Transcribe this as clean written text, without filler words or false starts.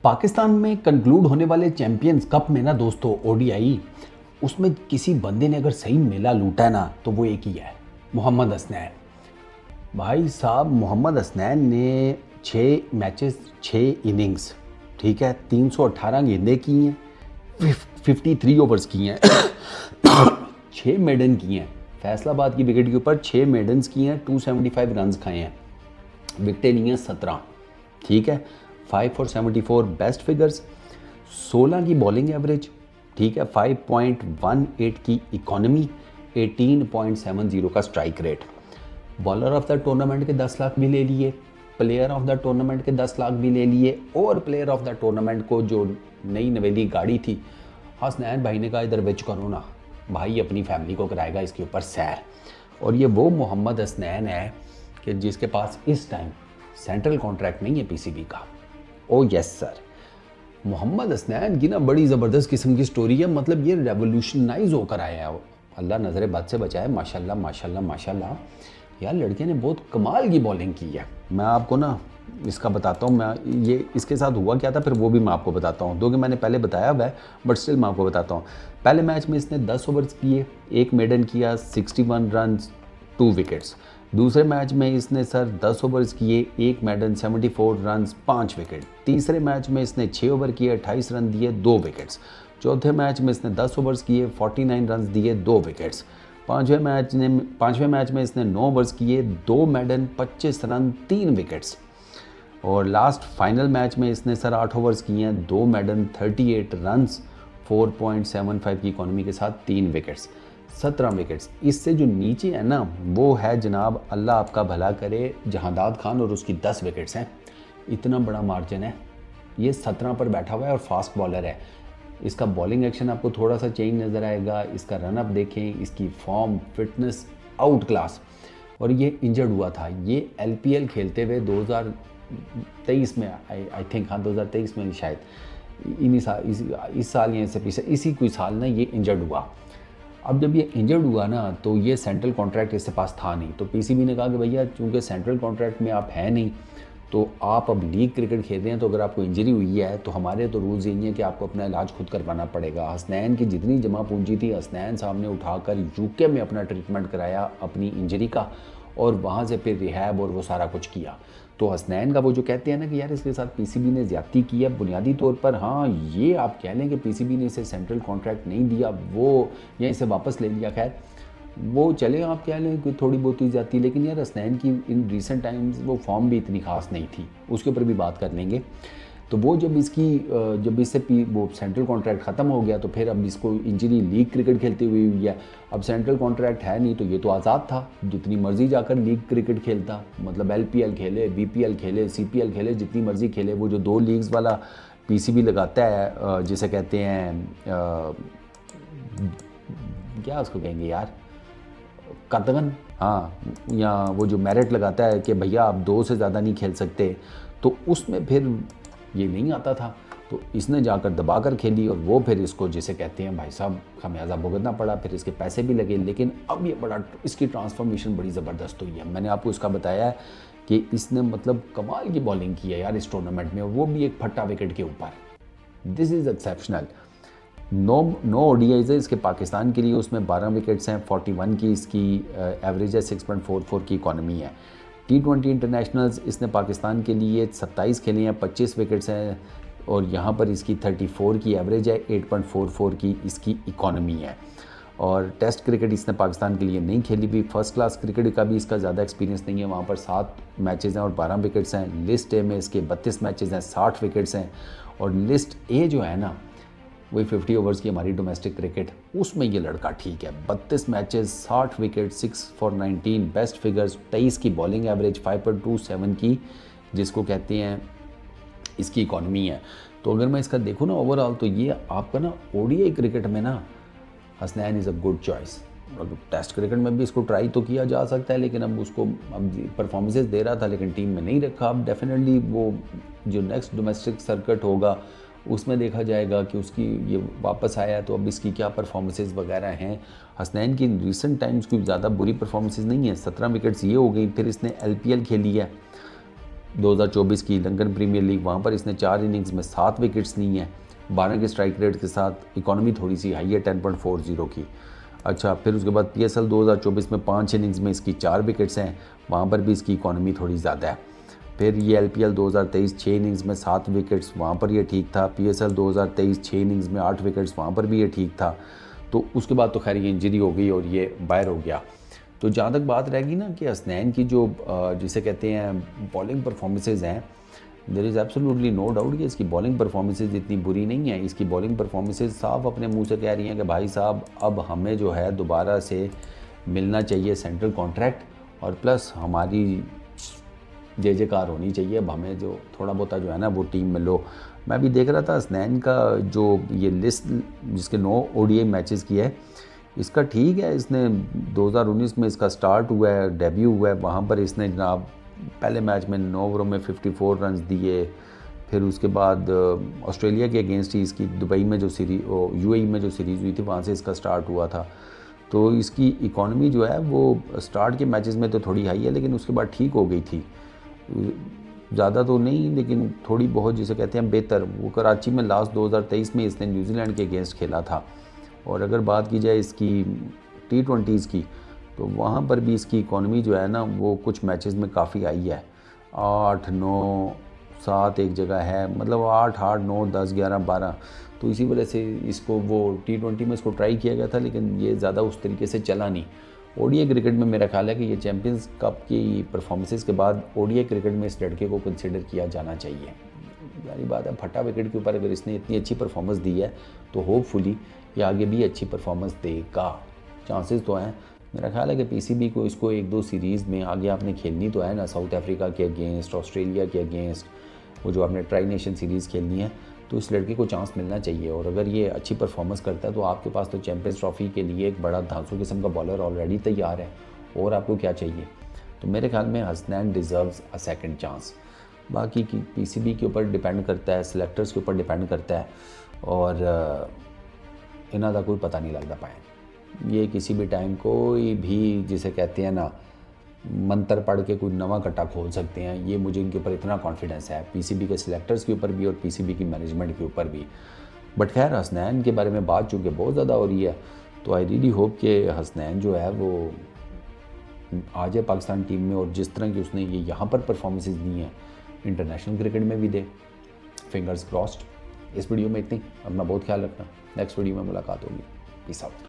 पाकिस्तान में कंक्लूड होने वाले चैंपियंस कप में ना दोस्तों ओडीआई उसमें किसी बंदे ने अगर सही मेला लूटा है ना तो वो एक ही है, मोहम्मद हसनैन। भाई साहब मोहम्मद हसनैन ने 6 मैचेस 6 इनिंग्स, ठीक है, 318 गेंदें की हैं, 53 ओवर्स किए हैं, 6 मेडन किए हैं, फैसलाबाद की विकेट के ऊपर 6 मेडन्स किए हैं, 275 रन खाए हैं, विकटें ली हैं 17, ठीक है, 5 for 74 बेस्ट फिगर्स, 16 की बॉलिंग एवरेज, ठीक है, 5.18 की इकोनॉमी, 18.70 का strike rate. Bowler of the tournament के 10 लाख भी ले लिए, प्लेयर ऑफ द टूर्नामेंट के 10 लाख भी ले लिए, और प्लेयर ऑफ द टूर्नामेंट को जो नई नवेली गाड़ी थी, हसनैन भाई ने कहा इधर बेच करो ना भाई, अपनी फैमिली को कराएगा इसके ऊपर सैर। और ये वो मोहम्मद हसनैन है कि जिसके पास इस टाइम सेंट्रल कॉन्ट्रैक्ट नहीं है पीसीबी का। Oh yes sir, Mohammad Hasnain की ना बड़ी ज़बरदस्त किस्म की स्टोरी है, मतलब ये रेवोल्यूशनाइज होकर आया है। अल्लाह नज़र बद से बचाए, माशाल्लाह माशाल्लाह माशाल्लाह। यार लड़के ने बहुत कमाल की बॉलिंग की है। मैं आपको ना इसका बताता हूँ, मैं ये इसके साथ हुआ क्या था फिर वो भी मैं आपको बताता हूँ, दो कि मैंने पहले बताया हुआ है बट स्टिल मैं आपको बताता हूँ। पहले मैच में इसने 10 ओवर्स किए, 1 मेडन किया, 61 रन 2 विकेट्स। दूसरे मैच में इसने सर 10 ओवर्स किए, 1 मेडन, 74 रन 5 विकेट। तीसरे मैच में इसने 6 ओवर किए, 28 रन दिए, 2 विकेट्स। चौथे मैच में इसने 10 ओवर्स किए, 49 रन दिए, 2 विकेट्स। पाँचवें मैच में इसने 9 ओवर्स किए, 2 मेडन, 25 रन, 3 विकेट्स। और लास्ट फाइनल मैच में इसने सर 8 ओवर्स किए हैं, 2 मेडन, 38 रन्स, 4.75 की इकोनॉमी के साथ 3 विकेट्स, 17 विकेट्स। इससे जो नीचे है ना वो है जनाब, अल्लाह आपका भला करे, जहांदाद खान, और उसकी 10 विकेट्स हैं। इतना बड़ा मार्जिन है, ये 17 पर बैठा हुआ है और फास्ट बॉलर है। इसका बॉलिंग एक्शन आपको थोड़ा सा चेंज नज़र आएगा, इसका रनअप देखें, इसकी फॉर्म, फिटनेस आउट क्लास। और ये इंजर्ड हुआ था, ये एलपीएल खेलते हुए 2023 में आई थिंक, हाँ 2023 में शायद, इस साल या इससे पीछे इसी कोई साल ना ये इंजर्ड हुआ। अब जब ये इंजर्ड हुआ ना तो ये सेंट्रल कॉन्ट्रैक्ट इसके पास था नहीं, तो पीसीबी ने कहा कि भैया चूँकि सेंट्रल कॉन्ट्रैक्ट में आप हैं नहीं तो आप अब लीग क्रिकेट खेल रहे हैं, तो अगर आपको इंजरी हुई है तो हमारे तो रूल्स यही हैं कि आपको अपना इलाज खुद करवाना पड़ेगा। हसनैन की जितनी जमा पूंजी थी हसनैन साहब ने उठाकर यूके में अपना ट्रीटमेंट कराया अपनी इंजरी का, और वहाँ से फिर रिहैब और वो सारा कुछ किया। तो हसनैन का वो जो कहते हैं ना कि यार इसके साथ पीसीबी ने ज़्यादती की है, बुनियादी तौर पर हाँ ये आप कह लें कि पीसीबी ने इसे सेंट्रल कॉन्ट्रैक्ट नहीं दिया वो, या इसे वापस ले लिया, खैर वो चले आप कह लें कि थोड़ी बहुत ही जाती, लेकिन यार हसनैन की इन रिसेंट टाइम्स वो फॉर्म भी इतनी खास नहीं थी, उसके ऊपर भी बात कर लेंगे। तो वो जब इससे वो सेंट्रल कॉन्ट्रैक्ट ख़त्म हो गया तो फिर अब इसको इंजरी लीग क्रिकेट खेलते हुए हुई है। अब सेंट्रल कॉन्ट्रैक्ट है नहीं तो ये तो आज़ाद था, जितनी मर्जी जाकर लीग क्रिकेट खेलता, मतलब एलपीएल खेले, बीपीएल खेले, सीपीएल खेले, जितनी मर्जी खेले। वो जो 2 लीग्स वाला पीसीबी लगाता है जिसे कहते हैं क्या उसको कहेंगे यार, कतगन, हाँ, या वो जो मेरिट लगाता है कि भैया आप 2 से ज़्यादा नहीं खेल सकते, तो उसमें फिर ये नहीं आता था, तो इसने जाकर दबा कर खेली और वो फिर इसको जिसे कहते हैं भाई साहब खमियाजा भुगतना पड़ा, फिर इसके पैसे भी लगे। लेकिन अब ये बड़ा इसकी ट्रांसफॉर्मेशन बड़ी ज़बरदस्त हुई है। मैंने आपको इसका बताया है कि इसने मतलब कमाल की बॉलिंग की है यार इस टूर्नामेंट में, वो भी एक फट्टा विकेट के ऊपर। This is exceptional. 9 ओडीआईज़ है इसके पाकिस्तान के लिए, उसमें 12 विकेट्स हैं, 41 की इसकी एवरेज है, 6.44 की इकॉनमी है। T20 इंटरनेशनल्स इसने पाकिस्तान के लिए 27 खेले हैं, 25 विकेट्स हैं, और यहाँ पर इसकी 34 की एवरेज है, 8.44 की इसकी इकॉनमी है। और टेस्ट क्रिकेट इसने पाकिस्तान के लिए नहीं खेली भी, फर्स्ट क्लास क्रिकेट का भी इसका ज़्यादा एक्सपीरियंस नहीं है। वहाँ पर 7 मैचेज़ हैं और 12 विकेट्स हैं। लिस्ट ए में इसके 32 मैचेज़ हैं, 60 विकेट्स हैं। और लिस्ट ए जो है ना वही 50 ओवर्स की हमारी डोमेस्टिक क्रिकेट, उसमें ये लड़का ठीक है। 32 matches, 60 wicket, 6 for 19 best figures, 23 की बॉलिंग एवरेज, 5.27 की जिसको कहते हैं इसकी इकॉनमी है। तो अगर मैं इसका देखूँ ना ओवरऑल, तो ये आपका ना ओडीआई क्रिकेट में ना Hasnain is a good choice. Test cricket में भी इसको ट्राई तो किया जा सकता है, लेकिन अब उसको अब परफॉर्मेंसेस दे रहा था लेकिन टीम में नहीं रखा। अब डेफिनेटली वो जो नेक्स्ट डोमेस्टिक सर्किट होगा उसमें देखा जाएगा कि उसकी ये वापस आया तो अब इसकी क्या परफॉर्मेंसेस वगैरह हैं। हसनैन की रिसेंट टाइम्स कोई ज़्यादा बुरी परफॉर्मेंसेस नहीं है, 17 विकेट्स ये हो गई। फिर इसने एलपीएल खेली है, 2024 की लंकन प्रीमियर लीग, वहाँ पर इसने 4 इनिंग्स में 7 विकेट्स ली हैं 12 के स्ट्राइक रेट के साथ। इकॉनमी थोड़ी सी हाई है 10.40 की। अच्छा, फिर उसके बाद PSL 2024 में 5 इनिंग्स में इसकी 4 विकेट्स हैं, वहाँ पर भी इसकी इकॉनमी थोड़ी ज़्यादा है। फिर ये LPL 2023 6 इनिंग्स में 7 विकेट्स, वहाँ पर ये ठीक था। PSL 2023 6 इनिंग्स में 8 विकेट्स, वहाँ पर भी ये ठीक था। तो उसके बाद तो खैर ये इंजरी हो गई और ये बाहर हो गया। तो जहाँ तक बात रहेगी ना कि हसनैन की जो जिसे कहते हैं बॉलिंग परफॉर्मेंसेज हैं, there is absolutely no doubt कि इसकी बॉलिंग परफॉर्मेंसेज इतनी बुरी नहीं है। इसकी बॉलिंग परफॉर्मेंसेज साफ अपने मुंह से कह रही हैं कि भाई साहब अब हमें जो है दोबारा से मिलना चाहिए सेंट्रल कॉन्ट्रैक्ट और प्लस हमारी जय जयकार होनी चाहिए। अब हमें जो थोड़ा बहुत जो है ना वो टीम में लो। मैं भी देख रहा था हसनैन का जो ये लिस्ट जिसके 9 ODI मैचेस की है, इसका ठीक है। इसने 2019 में इसका स्टार्ट हुआ है, डेब्यू हुआ है, वहाँ पर इसने जनाब पहले मैच में 9 ओवरों में 54 रन दिए। फिर उसके बाद ऑस्ट्रेलिया के अगेंस्ट ही इसकी दुबई में जो सीरीज UAE में जो सीरीज़ हुई थी वहाँ से इसका स्टार्ट हुआ था। तो इसकी इकॉनमी जो है वो स्टार्ट के मैचेस में तो थोड़ी हाई है, लेकिन उसके बाद ठीक हो गई थी। ज़्यादा तो नहीं लेकिन थोड़ी बहुत जिसे कहते हैं बेहतर। वो कराची में लास्ट 2023 में इसने न्यूजीलैंड के अगेंस्ट खेला था। और अगर बात की जाए इसकी T20s की, तो वहाँ पर भी इसकी इकॉनमी जो है ना वो कुछ मैचेस में काफ़ी आई है। 8, 9, 7 एक जगह है, मतलब 8, 8, 9, 10, 11, 12। तो इसी वजह से इसको वो T20 में इसको ट्राई किया गया था, लेकिन ये ज़्यादा उस तरीके से चला नहीं। ODI क्रिकेट में मेरा ख्याल है कि ये चैम्पियंस कप की परफॉर्मेंसेस के बाद ODI क्रिकेट में इस लड़के को कंसिडर किया जाना चाहिए। सारी बात है, फटा विकेट के ऊपर अगर इसने इतनी अच्छी परफॉर्मेंस दी है तो होपफुली ये आगे भी अच्छी परफॉर्मेंस देगा। चांसेस तो हैं। मेरा ख्याल है कि PCB को इसको 1-2 सीरीज़ में आगे आपने खेलनी तो है ना, साउथ अफ्रीका के अगेंस्ट, ऑस्ट्रेलिया के अगेंस्ट, वो जो आपने ट्राई नेशन सीरीज़ खेलनी है, तो इस लड़के को चांस मिलना चाहिए। और अगर ये अच्छी परफॉर्मेंस करता है तो आपके पास तो चैम्पियंस ट्रॉफी के लिए एक बड़ा धांसू किस्म का बॉलर ऑलरेडी तैयार है, और आपको क्या चाहिए। तो मेरे ख्याल में Hasnain deserves a second chance. बाकी की PCB के ऊपर डिपेंड करता है, सिलेक्टर्स के ऊपर डिपेंड करता है, और इन्हों का कोई पता नहीं लगता पाए। ये किसी भी टाइम कोई भी जिसे कहते हैं ना मंत्र पढ़ के कोई नवा कट्टा खोल सकते हैं। ये मुझे इनके ऊपर इतना कॉन्फिडेंस है, PCB के सिलेक्टर्स के ऊपर भी और PCB की मैनेजमेंट के ऊपर भी। बट खैर हसनैन के बारे में बात चूँकि बहुत ज़्यादा हो रही है, तो आई रियली होप कि हसनैन जो है वो आ जाए पाकिस्तान टीम में, और जिस तरह की उसने ये यहाँ पर परफॉर्मेंसेस दी हैं इंटरनेशनल क्रिकेट में भी दे। Fingers crossed. इस वीडियो में इतनी। अपना बहुत ख्याल रखना। नेक्स्ट वीडियो में मुलाकात होगी। Peace out.